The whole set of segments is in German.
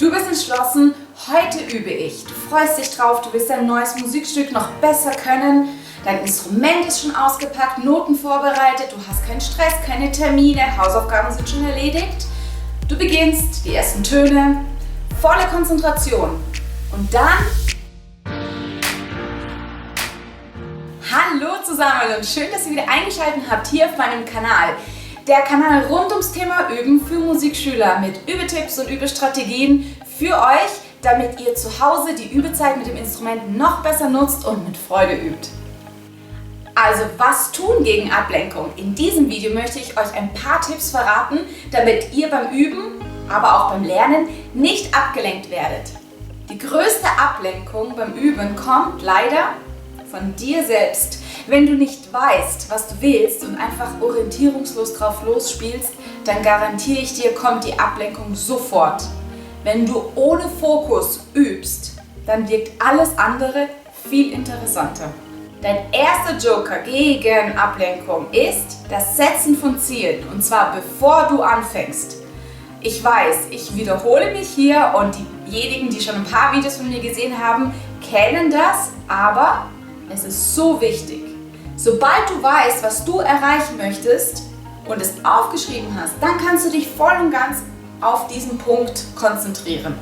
Du bist entschlossen, heute übe ich. Du freust dich drauf, du willst dein neues Musikstück noch besser können. Dein Instrument ist schon ausgepackt, Noten vorbereitet, du hast keinen Stress, keine Termine, Hausaufgaben sind schon erledigt. Du beginnst, die ersten Töne, volle Konzentration. Und dann... Hallo zusammen und schön, dass ihr wieder eingeschaltet habt hier auf meinem Kanal. Der Kanal rund ums Thema Üben für Musikschüler mit Übetipps und Übestrategien für euch, damit ihr zu Hause die Übezeit mit dem Instrument noch besser nutzt und mit Freude übt. Also was tun gegen Ablenkung? In diesem Video möchte ich euch ein paar Tipps verraten, damit ihr beim Üben, aber auch beim Lernen nicht abgelenkt werdet. Die größte Ablenkung beim Üben kommt leider von dir selbst. Wenn du nicht weißt, was du willst und einfach orientierungslos drauf losspielst, dann garantiere ich dir, kommt die Ablenkung sofort. Wenn du ohne Fokus übst, dann wirkt alles andere viel interessanter. Dein erster Joker gegen Ablenkung ist das Setzen von Zielen, und zwar bevor du anfängst. Ich weiß, ich wiederhole mich hier und diejenigen, die schon ein paar Videos von mir gesehen haben, kennen das, aber es ist so wichtig. Sobald du weißt, was du erreichen möchtest und es aufgeschrieben hast, dann kannst du dich voll und ganz auf diesen Punkt konzentrieren.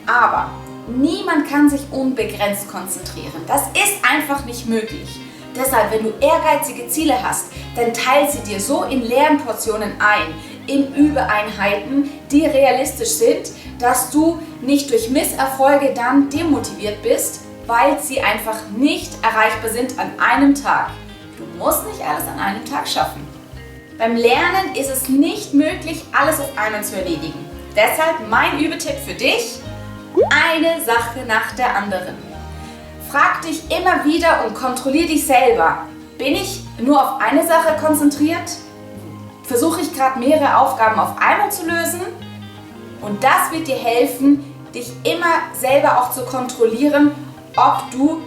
Aber niemand kann sich unbegrenzt konzentrieren. Das ist einfach nicht möglich. Deshalb, wenn du ehrgeizige Ziele hast, dann teile sie dir so in Lernportionen ein, in Übeeinheiten, die realistisch sind, dass du nicht durch Misserfolge dann demotiviert bist, weil sie einfach nicht erreichbar sind an einem Tag. Du musst nicht alles an einem Tag schaffen. Beim Lernen ist es nicht möglich, alles auf einmal zu erledigen. Deshalb mein Übetipp für dich: eine Sache nach der anderen. Frag dich immer wieder und kontrolliere dich selber. Bin ich nur auf eine Sache konzentriert? Versuche ich gerade mehrere Aufgaben auf einmal zu lösen? Und das wird dir helfen, dich immer selber auch zu kontrollieren, ob du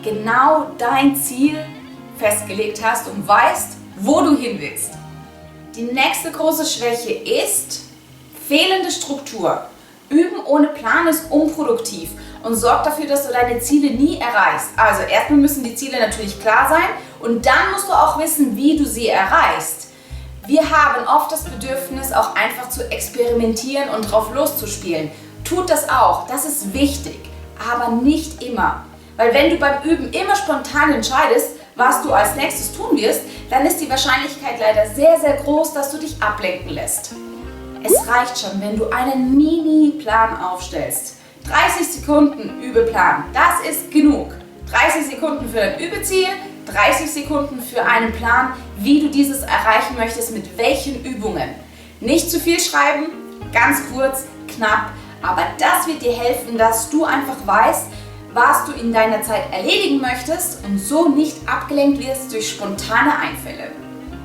genau dein Ziel festgelegt hast und weißt, wo du hin willst. Die nächste große Schwäche ist fehlende Struktur. Üben ohne Plan ist unproduktiv und sorgt dafür, dass du deine Ziele nie erreichst. Also erstmal müssen die Ziele natürlich klar sein und dann musst du auch wissen, wie du sie erreichst. Wir haben oft das Bedürfnis, auch einfach zu experimentieren und drauf loszuspielen. Tut das auch, das ist wichtig, aber nicht immer. Weil wenn du beim Üben immer spontan entscheidest, was du als nächstes tun wirst, dann ist die Wahrscheinlichkeit leider sehr, sehr groß, dass du dich ablenken lässt. Es reicht schon, wenn du einen Mini-Plan aufstellst. 30 Sekunden Übeplan, das ist genug. 30 Sekunden für dein Übeziel, 30 Sekunden für einen Plan, wie du dieses erreichen möchtest, mit welchen Übungen. Nicht zu viel schreiben, ganz kurz, knapp, aber das wird dir helfen, dass du einfach weißt, was du in deiner Zeit erledigen möchtest und so nicht abgelenkt wirst durch spontane Einfälle.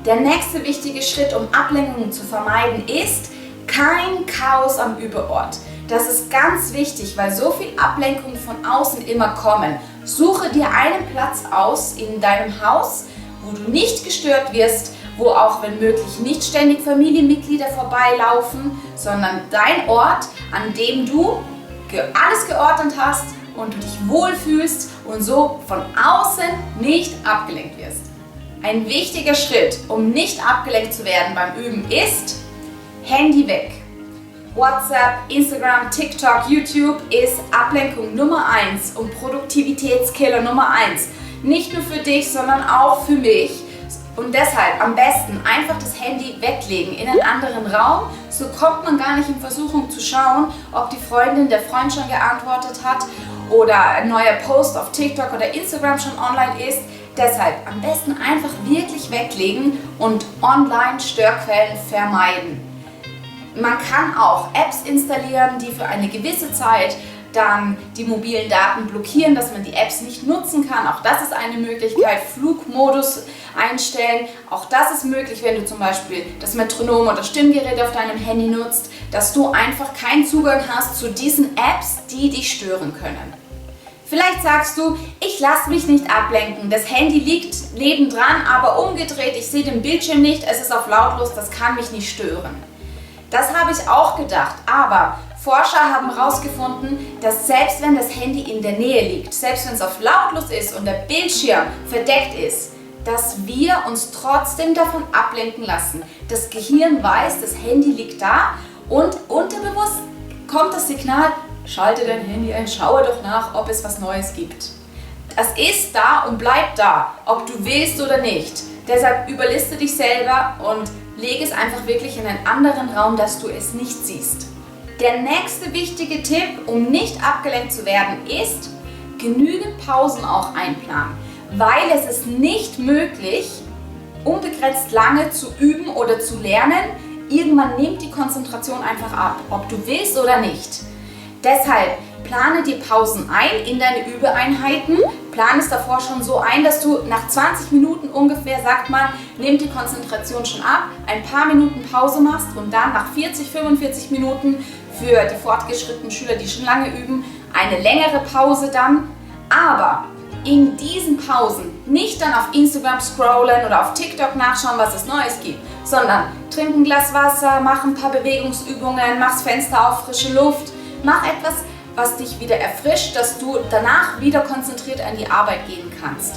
Der nächste wichtige Schritt, um Ablenkungen zu vermeiden, ist kein Chaos am Übeort. Das ist ganz wichtig, weil so viel Ablenkungen von außen immer kommen. Suche dir einen Platz aus in deinem Haus, wo du nicht gestört wirst, wo auch wenn möglich nicht ständig Familienmitglieder vorbeilaufen, sondern dein Ort, an dem du alles geordnet hast und du dich wohlfühlst und so von außen nicht abgelenkt wirst. Ein wichtiger Schritt, um nicht abgelenkt zu werden beim Üben, ist Handy weg. WhatsApp, Instagram, TikTok, YouTube ist Ablenkung Nummer 1 und Produktivitätskiller Nummer 1. Nicht nur für dich, sondern auch für mich. Und deshalb am besten einfach das Handy weglegen in einen anderen Raum. So kommt man gar nicht in Versuchung zu schauen, ob die Freundin, der Freund schon geantwortet hat oder ein neuer Post auf TikTok oder Instagram schon online ist. Deshalb am besten einfach wirklich weglegen und Online-Störquellen vermeiden. Man kann auch Apps installieren, die für eine gewisse Zeit dann die mobilen Daten blockieren, dass man die Apps nicht nutzen kann. Auch das ist eine Möglichkeit. Flugmodus einstellen. Auch das ist möglich, wenn du zum Beispiel das Metronom oder Stimmgerät auf deinem Handy nutzt, dass du einfach keinen Zugang hast zu diesen Apps, die dich stören können. Vielleicht sagst du, ich lasse mich nicht ablenken, das Handy liegt nebendran, aber umgedreht, ich sehe den Bildschirm nicht, es ist auf lautlos, das kann mich nicht stören. Das habe ich auch gedacht, aber Forscher haben herausgefunden, dass selbst wenn das Handy in der Nähe liegt, selbst wenn es auf lautlos ist und der Bildschirm verdeckt ist, dass wir uns trotzdem davon ablenken lassen. Das Gehirn weiß, das Handy liegt da und unterbewusst kommt das Signal, schalte dein Handy ein, schaue doch nach, ob es was Neues gibt. Das ist da und bleibt da, ob du willst oder nicht. Deshalb überliste dich selber und lege es einfach wirklich in einen anderen Raum, dass du es nicht siehst. Der nächste wichtige Tipp, um nicht abgelenkt zu werden, ist, genügend Pausen auch einplanen. Weil es ist nicht möglich, unbegrenzt lange zu üben oder zu lernen. Irgendwann nimmt die Konzentration einfach ab, ob du willst oder nicht. Deshalb plane dir Pausen ein in deine Übeeinheiten. Plan es davor schon so ein, dass du nach 20 Minuten ungefähr, sagt man, nimmt die Konzentration schon ab, ein paar Minuten Pause machst und dann nach 40, 45 Minuten für die fortgeschrittenen Schüler, die schon lange üben, eine längere Pause dann. Aber in diesen Pausen nicht dann auf Instagram scrollen oder auf TikTok nachschauen, was es Neues gibt, sondern trink ein Glas Wasser, mach ein paar Bewegungsübungen, mach das Fenster auf, frische Luft, mach etwas, was dich wieder erfrischt, dass du danach wieder konzentriert an die Arbeit gehen kannst.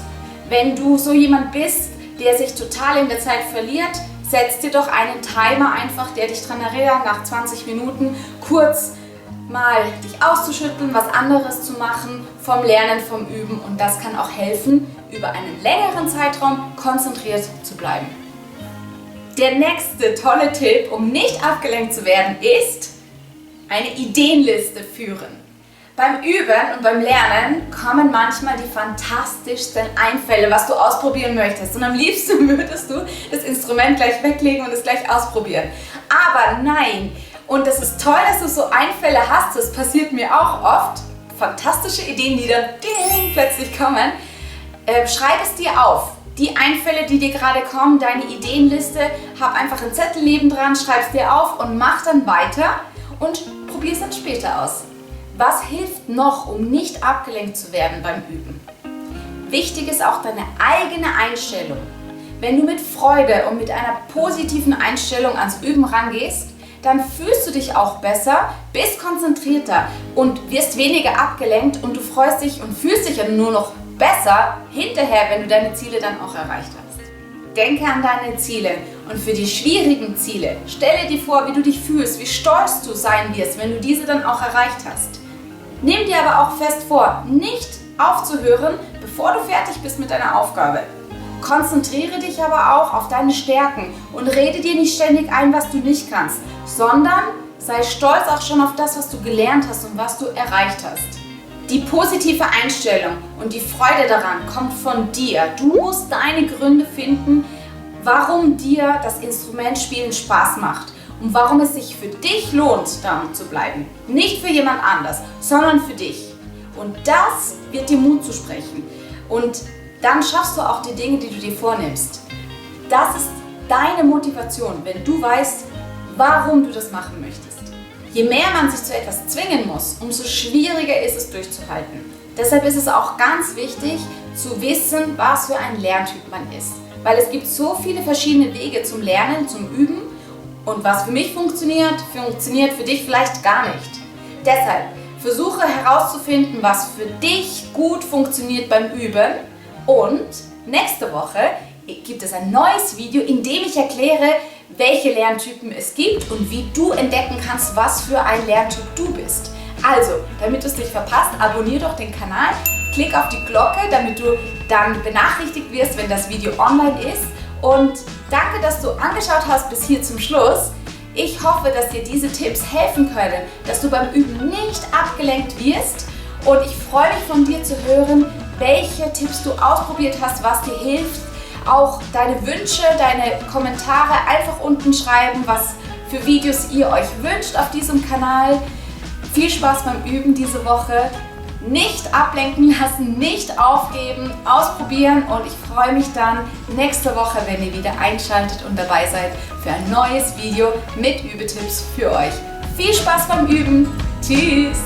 Wenn du so jemand bist, der sich total in der Zeit verliert, setz dir doch einen Timer einfach, der dich daran erinnert, nach 20 Minuten kurz mal dich auszuschütteln, was anderes zu machen, vom Lernen, vom Üben, und das kann auch helfen, über einen längeren Zeitraum konzentriert zu bleiben. Der nächste tolle Tipp, um nicht abgelenkt zu werden, ist eine Ideenliste führen. Beim Üben und beim Lernen kommen manchmal die fantastischsten Einfälle, was du ausprobieren möchtest. Und am liebsten würdest du das Instrument gleich weglegen und es gleich ausprobieren. Aber nein, und das ist toll, dass du so Einfälle hast, das passiert mir auch oft. Fantastische Ideen, die dann plötzlich kommen. Schreib es dir auf. Die Einfälle, die dir gerade kommen, deine Ideenliste, hab einfach einen Zettel nebendran, schreib es dir auf und mach dann weiter und probier es dann später aus. Was hilft noch, um nicht abgelenkt zu werden beim Üben? Wichtig ist auch deine eigene Einstellung. Wenn du mit Freude und mit einer positiven Einstellung ans Üben rangehst, dann fühlst du dich auch besser, bist konzentrierter und wirst weniger abgelenkt und du freust dich und fühlst dich dann nur noch besser hinterher, wenn du deine Ziele dann auch erreicht hast. Denke an deine Ziele und für die schwierigen Ziele stelle dir vor, wie du dich fühlst, wie stolz du sein wirst, wenn du diese dann auch erreicht hast. Nimm dir aber auch fest vor, nicht aufzuhören, bevor du fertig bist mit deiner Aufgabe. Konzentriere dich aber auch auf deine Stärken und rede dir nicht ständig ein, was du nicht kannst, sondern sei stolz auch schon auf das, was du gelernt hast und was du erreicht hast. Die positive Einstellung und die Freude daran kommt von dir. Du musst deine Gründe finden, warum dir das Instrumentspielen Spaß macht und warum es sich für dich lohnt, damit zu bleiben. Nicht für jemand anders, sondern für dich. Und das wird dir Mut zusprechen. Und dann schaffst du auch die Dinge, die du dir vornimmst. Das ist deine Motivation, wenn du weißt, warum du das machen möchtest. Je mehr man sich zu etwas zwingen muss, umso schwieriger ist es durchzuhalten. Deshalb ist es auch ganz wichtig zu wissen, was für ein Lerntyp man ist. Weil es gibt so viele verschiedene Wege zum Lernen, zum Üben. Und was für mich funktioniert, funktioniert für dich vielleicht gar nicht. Deshalb versuche herauszufinden, was für dich gut funktioniert beim Üben. Und nächste Woche gibt es ein neues Video, in dem ich erkläre, welche Lerntypen es gibt und wie du entdecken kannst, was für ein Lerntyp du bist. Also, damit du es nicht verpasst, abonniere doch den Kanal, klick auf die Glocke, damit du dann benachrichtigt wirst, wenn das Video online ist. Und danke, dass du angeschaut hast bis hier zum Schluss. Ich hoffe, dass dir diese Tipps helfen können, dass du beim Üben nicht abgelenkt wirst. Und ich freue mich von dir zu hören, welche Tipps du ausprobiert hast, was dir hilft. Auch deine Wünsche, deine Kommentare einfach unten schreiben, was für Videos ihr euch wünscht auf diesem Kanal. Viel Spaß beim Üben diese Woche. Nicht ablenken lassen, nicht aufgeben, ausprobieren, und ich freue mich dann nächste Woche, wenn ihr wieder einschaltet und dabei seid für ein neues Video mit Übetipps für euch. Viel Spaß beim Üben. Tschüss!